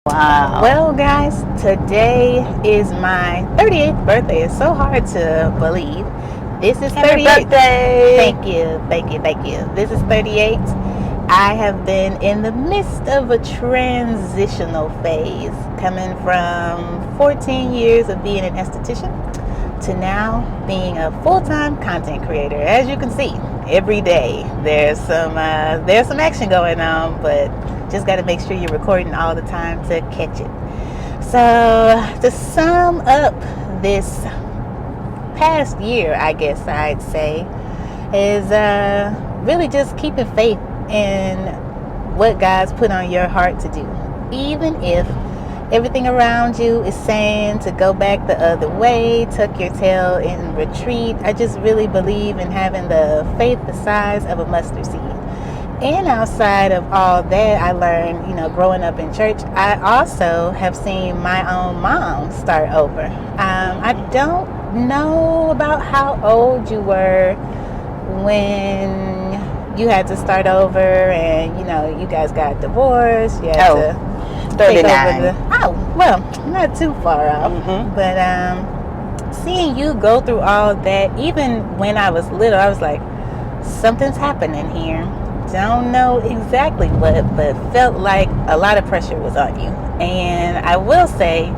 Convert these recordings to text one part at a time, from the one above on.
Wow. Well, guys, today is my 38th birthday. It's so hard to believe. This is Happy 38. birthday. Thank you, thank you, thank you. This is 38. I have been in the midst of a transitional phase, coming from 14 years of being an esthetician to now being a full-time content creator. As you can see, every day there's some action going on, but just got to make sure you're recording all the time to catch it. So to sum up this past year, I guess I'd say, is really just keeping faith in what God's put on your heart to do, even if everything around you is saying to go back the other way, tuck your tail and retreat. I just really believe in having the faith the size of a mustard seed. And outside of all that, I learned, growing up in church, I also have seen my own mom start over. I don't know about how old you were when you had to start over and, you guys got divorced. You had to 39. Well, not too far off. But seeing you go through all that, even when I was little, I was like, something's happening here. Don't know exactly what, but felt like a lot of pressure was on you. And I will say,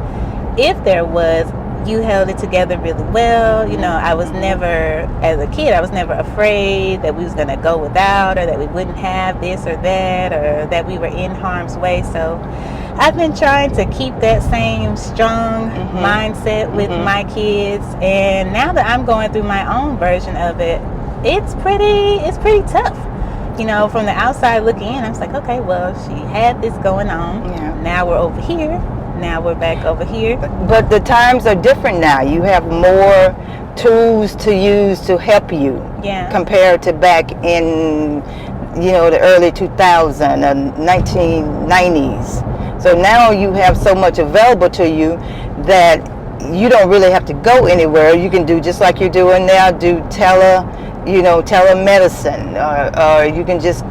if there was, you held it together really well. I was never, as a kid, I was never afraid that we was going to go without, or that we wouldn't have this or that, or that we were in harm's way. So I've been trying to keep that same strong mindset with my kids. And now that I'm going through my own version of it, it's pretty tough. From the outside looking in, I was like, okay, well, she had this going on. Yeah. Now we're over here. Now we're back over here. But the times are different now. You have more tools to use to help you. Yeah. Compared to back in, the early 2000s and 1990s. So now you have so much available to you that you don't really have to go anywhere. You can do just like you're doing now, do telemedicine, or you can just,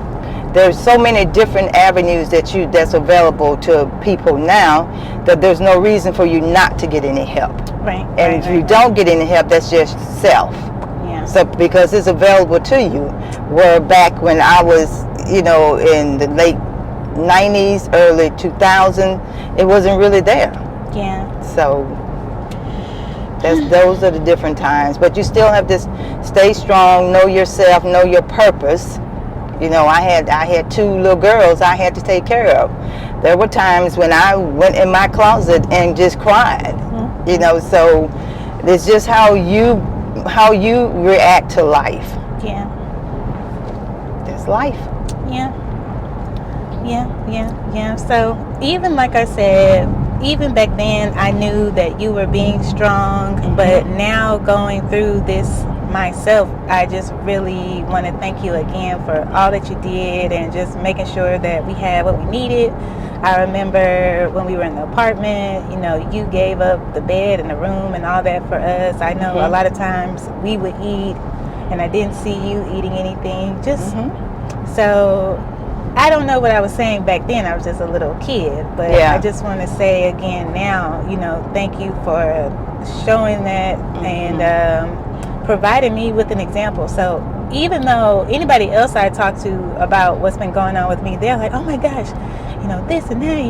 there's so many different avenues that's available to people now that there's no reason for you not to get any help. Right. And if you don't get any help, that's just self. Yeah. So because it's available to you, where back when I was, in the late 90s, early 2000s, it wasn't really there. Yeah. So those are the different times, but you still have this: stay strong, know yourself, know your purpose. I had two little girls I had to take care of. There were times when I went in my closet and just cried. So it's just how you react to life. Yeah. That's life. Yeah. So even like I said, even back then, I knew that you were being strong, but now going through this myself, I just really want to thank you again for all that you did and just making sure that we had what we needed. I remember when we were in the apartment, you gave up the bed and the room and all that for us. I know a lot of times we would eat and I didn't see you eating anything. So I don't know what I was saying back then. I was just a little kid. But I just want to say again now, thank you for showing that and providing me with an example. So even though anybody else I talk to about what's been going on with me, they're like, oh my gosh, this and that,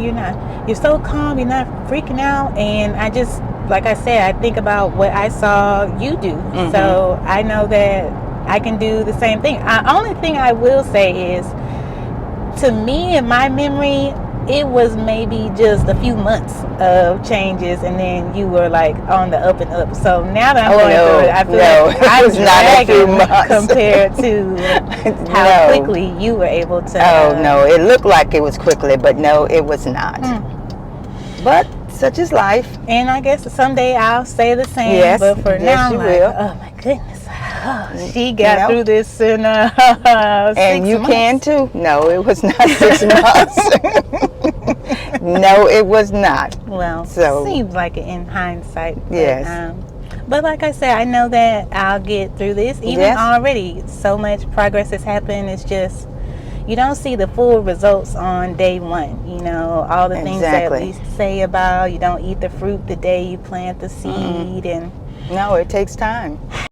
you're so calm, you're not freaking out. And I just, like I said, I think about what I saw you do. So I know that I can do the same thing. The only thing I will say is, to me, in my memory, it was maybe just a few months of changes, and then you were like on the up and up. So now that I'm going through it, I feel like I was dragging compared to how quickly you were able to. No, it looked like it was quickly, but no, it was not. But such is life. And I guess someday I'll say the same. Yes, but for now, you I'm will. like, oh my goodness. She got through this in 6 and you months. can too. No, it was not 6 months. No, it was not. Well, so seems like it in hindsight. But, yes. But like I said, I know that I'll get through this. Even already, so much progress has happened. It's just, you don't see the full results on day one. You know, all the things that we say about you don't eat the fruit the day you plant the seed, and no, it takes time.